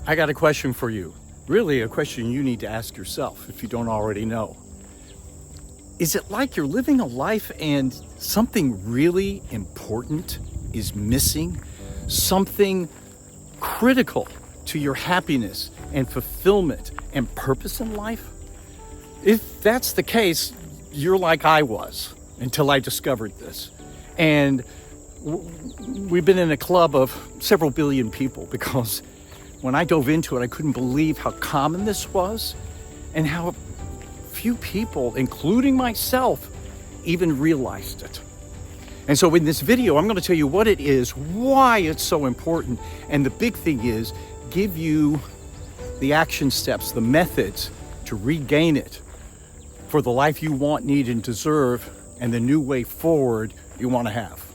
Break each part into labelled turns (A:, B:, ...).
A: I got a question for you. Really, a question you need to ask yourself if you don't already know. Is it like you're living a life and something really important is missing? Something critical to your happiness and fulfillment and purpose in life? If that's the case, you're like I was until I discovered this. And we've been in a club of several billion people because when I dove into it, I couldn't believe how common this was and how few people, including myself, even realized it. And so in this video, I'm going to tell you what it is, why it's so important, and the big thing is give you the action steps, the methods to regain it for the life you want, need, and deserve, and the new way forward you want to have.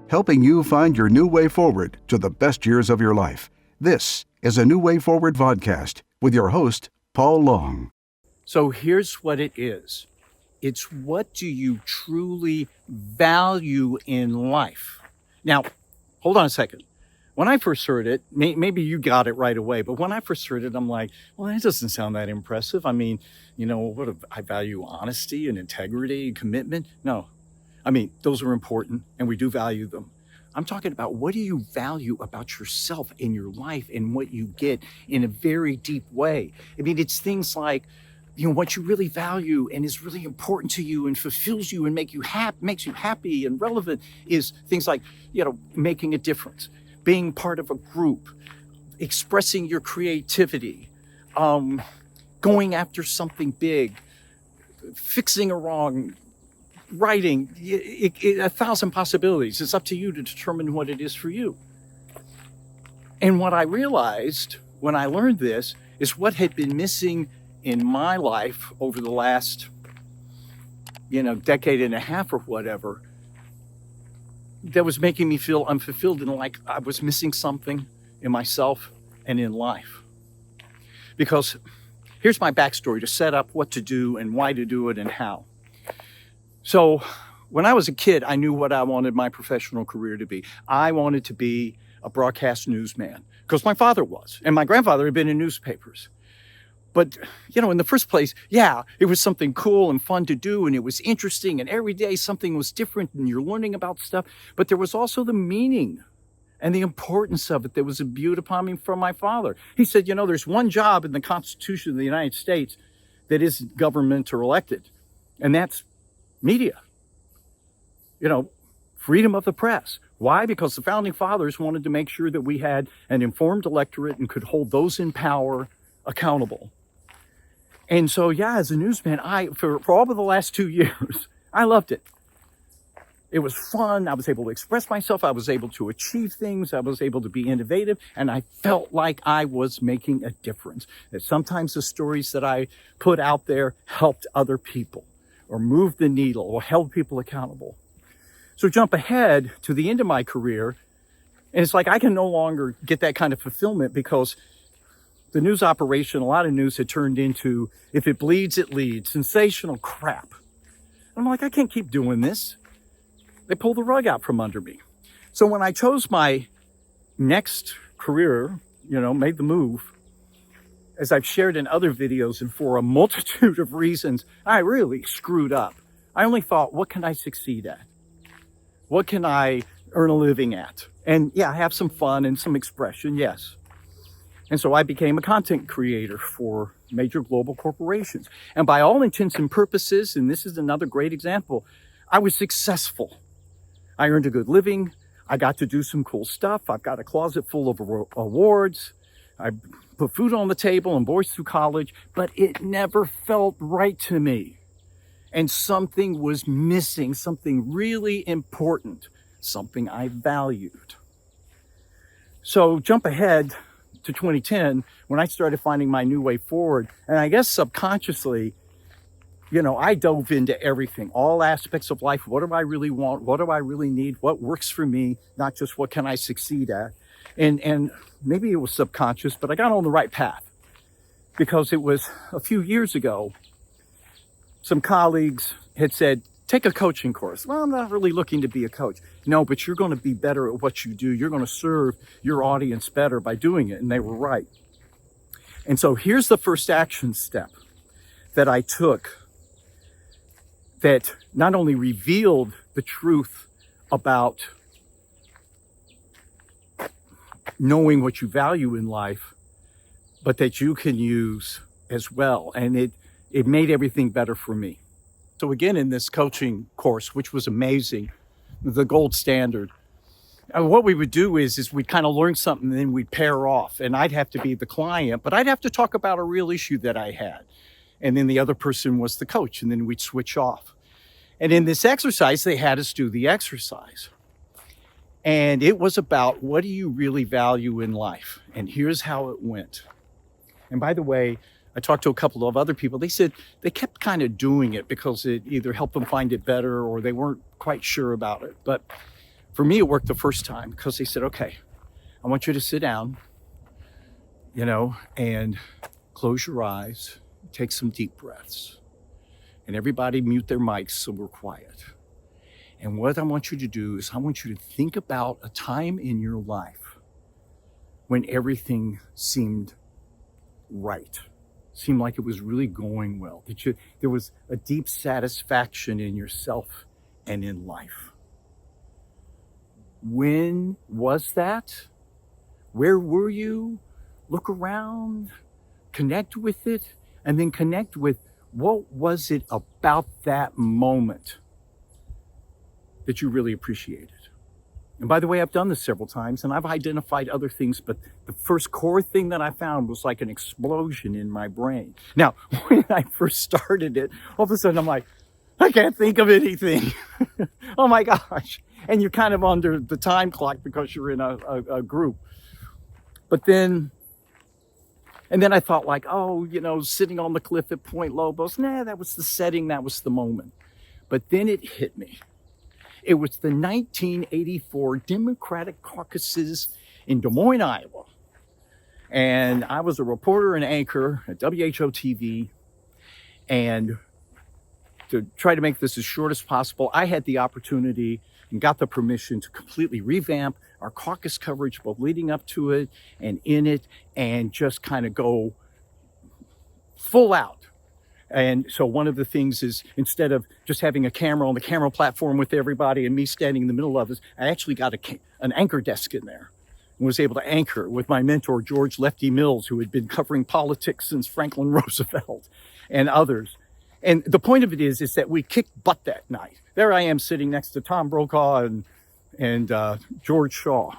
B: Helping you find your new way forward to the best years of your life. This is a New Way Forward podcast with your host, Paul Long.
A: So here's what it is. It's what do you truly value in life? Now, hold on a second. When I first heard it, maybe you got it right away, but when I first heard it, I'm like, well, that doesn't sound that impressive. I mean, I value honesty and integrity and commitment. No, I mean, those are important and we do value them. I'm talking about what do you value about yourself in your life and what you get in a very deep way. I mean, it's things like, what you really value and is really important to you and fulfills you and makes you happy and relevant is things like, making a difference, being part of a group, expressing your creativity, going after something big, fixing a wrong, writing, 1,000 possibilities. It's up to you to determine what it is for you. And what I realized when I learned this is what had been missing in my life over the last, decade and a half or whatever, that was making me feel unfulfilled and like I was missing something in myself and in life. Because here's my backstory to set up what to do and why to do it and how. So when I was a kid, I knew what I wanted my professional career to be. I wanted to be a broadcast newsman because my father was, and my grandfather had been in newspapers. But, in the first place, it was something cool and fun to do, and it was interesting, and every day something was different, and you're learning about stuff. But there was also the meaning and the importance of it that was imbued upon me from my father. He said, there's one job in the Constitution of the United States that isn't government or elected, and that's media. Freedom of the press. Why? Because the founding fathers wanted to make sure that we had an informed electorate and could hold those in power accountable. And so, as a newsman, for all of the last 2 years, I loved it. It was fun. I was able to express myself. I was able to achieve things. I was able to be innovative. And I felt like I was making a difference. That sometimes the stories that I put out there helped other people or moved the needle or held people accountable. So jump ahead to the end of my career. And it's like I can no longer get that kind of fulfillment because the news operation, a lot of news had turned into, if it bleeds, it leads, sensational crap. I'm like, I can't keep doing this. They pulled the rug out from under me. So when I chose my next career, made the move, as I've shared in other videos and for a multitude of reasons, I really screwed up. I only thought, what can I succeed at? What can I earn a living at? And have some fun and some expression, yes. And so I became a content creator for major global corporations. And by all intents and purposes, and this is another great example, I was successful. I earned a good living. I got to do some cool stuff. I've got a closet full of awards. I put food on the table and boys through college, but it never felt right to me. And something was missing, something really important, something I valued. So jump ahead to 2010 when I started finding my new way forward. And I guess subconsciously, I dove into everything, all aspects of life. What do I really want? What do I really need? What works for me? Not just what can I succeed at? And maybe it was subconscious, but I got on the right path because it was a few years ago. Some colleagues had said, take a coaching course. Well, I'm not really looking to be a coach. No, but you're going to be better at what you do. You're going to serve your audience better by doing it. And they were right. And so here's the first action step that I took that not only revealed the truth about knowing what you value in life, but that you can use as well. And it made everything better for me. So again, in this coaching course, which was amazing, the gold standard, what we would do is we'd kind of learn something and then we'd pair off, and I'd have to be the client, but I'd have to talk about a real issue that I had. And then the other person was the coach, and then we'd switch off. And in this exercise, they had us do the exercise. And it was about, what do you really value in life? And here's how it went. And by the way, I talked to a couple of other people. They said they kept kind of doing it because it either helped them find it better or they weren't quite sure about it. But for me, it worked the first time because they said, okay, I want you to sit down, and close your eyes, take some deep breaths. And everybody mute their mics so we're quiet. And what I want you to do is I want you to think about a time in your life when everything seemed right, seemed like it was really going well, that there was a deep satisfaction in yourself and in life. When was that? Where were you? Look around, connect with it, and then connect with, what was it about that moment that you really appreciated? And by the way, I've done this several times and I've identified other things, but the first core thing that I found was like an explosion in my brain. Now, when I first started it, all of a sudden I'm like, I can't think of anything. Oh my gosh. And you're kind of under the time clock because you're in a group. But then I thought like, sitting on the cliff at Point Lobos, that was the setting, that was the moment. But then it hit me. It was the 1984 Democratic caucuses in Des Moines, Iowa. And I was a reporter and anchor at WHO TV. And to try to make this as short as possible, I had the opportunity and got the permission to completely revamp our caucus coverage, both leading up to it and in it, and just kind of go full out. And so one of the things is, instead of just having a camera on the camera platform with everybody and me standing in the middle of us, I actually got an anchor desk in there and was able to anchor with my mentor, George Lefty Mills, who had been covering politics since Franklin Roosevelt and others. And the point of it is that we kicked butt that night. There I am sitting next to Tom Brokaw and George Shaw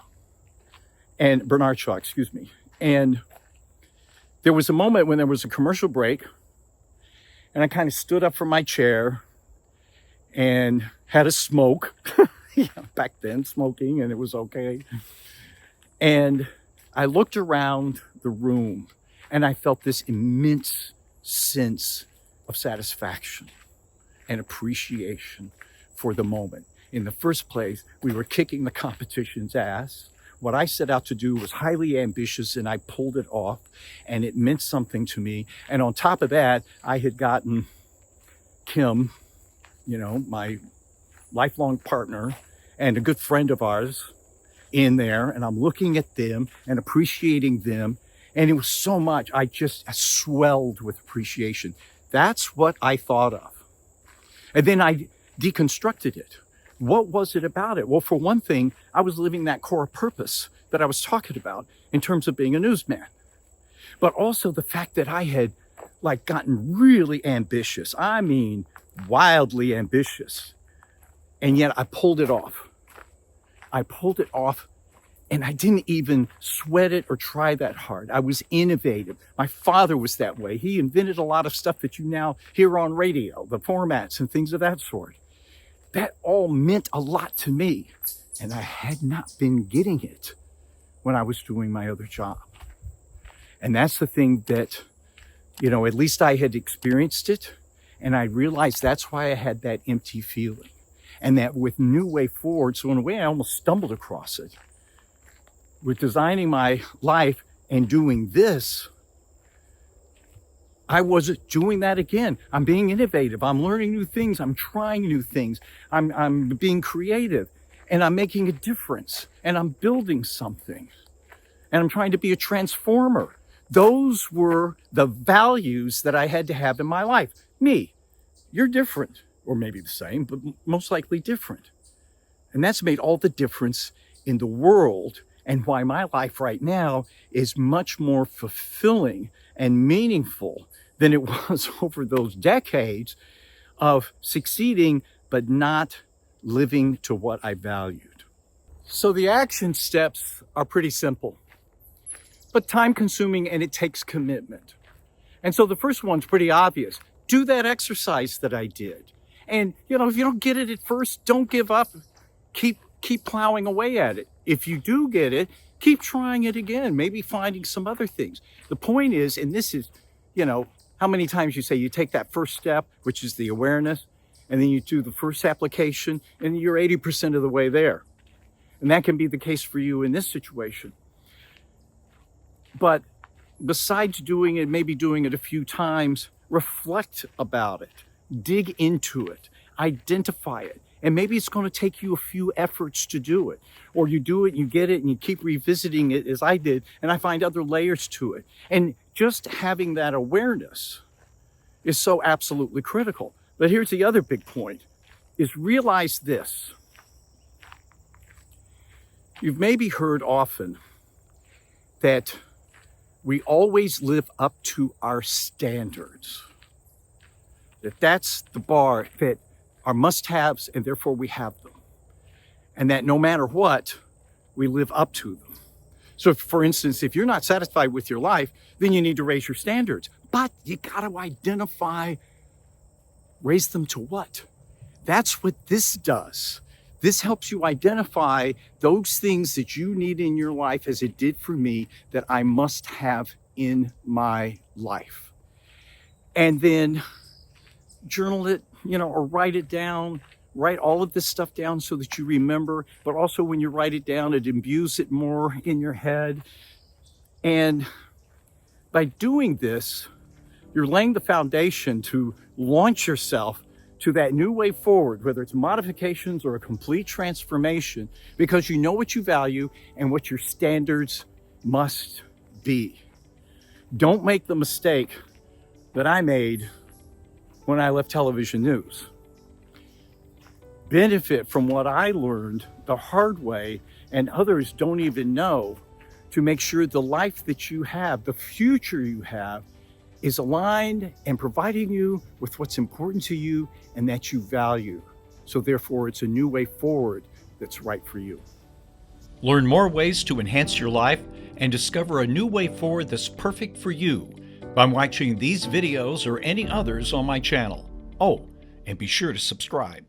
A: and Bernard Shaw, excuse me. And there was a moment when there was a commercial break, and I kind of stood up from my chair and had a smoke. Back then, smoking, and it was okay. And I looked around the room, and I felt this immense sense of satisfaction and appreciation for the moment. In the first place, we were kicking the competition's ass. What I set out to do was highly ambitious, and I pulled it off, and it meant something to me. And on top of that, I had gotten Kim, my lifelong partner and a good friend of ours, in there, and I'm looking at them and appreciating them. And it was so much, I swelled with appreciation. That's what I thought of. And then I deconstructed it. What was it about it? Well, for one thing, I was living that core purpose that I was talking about in terms of being a newsman. But also the fact that I had gotten really ambitious. I mean, wildly ambitious. And yet I pulled it off. And I didn't even sweat it or try that hard. I was innovative. My father was that way. He invented a lot of stuff that you now hear on radio, the formats and things of that sort. That all meant a lot to me. And I had not been getting it when I was doing my other job. And that's the thing that, at least I had experienced it. And I realized that's why I had that empty feeling. And that with New Way Forward, so in a way I almost stumbled across it. With designing my life and doing this, I was doing that again. I'm being innovative. I'm learning new things. I'm trying new things. I'm being creative, and I'm making a difference, and I'm building something, and I'm trying to be a transformer. Those were the values that I had to have in my life. Me, you're different, or maybe the same, but most likely different. And that's made all the difference in the world, and why my life right now is much more fulfilling and meaningful than it was over those decades of succeeding but not living to what I valued. So the action steps are pretty simple, but time consuming, and it takes commitment. And so the first one's pretty obvious. Do that exercise that I did. And if you don't get it at first, don't give up. Keep plowing away at it. If you do get it, keep trying it again, maybe finding some other things. The point is, and this is, how many times you say you take that first step, which is the awareness, and then you do the first application, and you're 80% of the way there. And that can be the case for you in this situation. But besides doing it, maybe doing it a few times, reflect about it, dig into it, identify it. And maybe it's going to take you a few efforts to do it. Or you do it, you get it, and you keep revisiting it as I did, and I find other layers to it. And just having that awareness is so absolutely critical. But here's the other big point, is realize this. You've maybe heard often that we always live up to our standards. That's the bar, that are must-haves, and therefore we have them. And that no matter what, we live up to them. So for instance, if you're not satisfied with your life, then you need to raise your standards. But you got to identify, raise them to what? That's what this does. This helps you identify those things that you need in your life, as it did for me, that I must have in my life. And then journal it, or write it down. Write all of this stuff down so that you remember, but also when you write it down, it imbues it more in your head. And by doing this, you're laying the foundation to launch yourself to that new way forward, whether it's modifications or a complete transformation, because you know what you value and what your standards must be. Don't make the mistake that I made when I left television news. Benefit from what I learned the hard way, and others don't even know, to make sure the life that you have, the future you have, is aligned and providing you with what's important to you and that you value. So therefore, it's a new way forward that's right for you.
C: Learn more ways to enhance your life and discover a new way forward that's perfect for you by watching these videos or any others on my channel. Oh, and be sure to subscribe.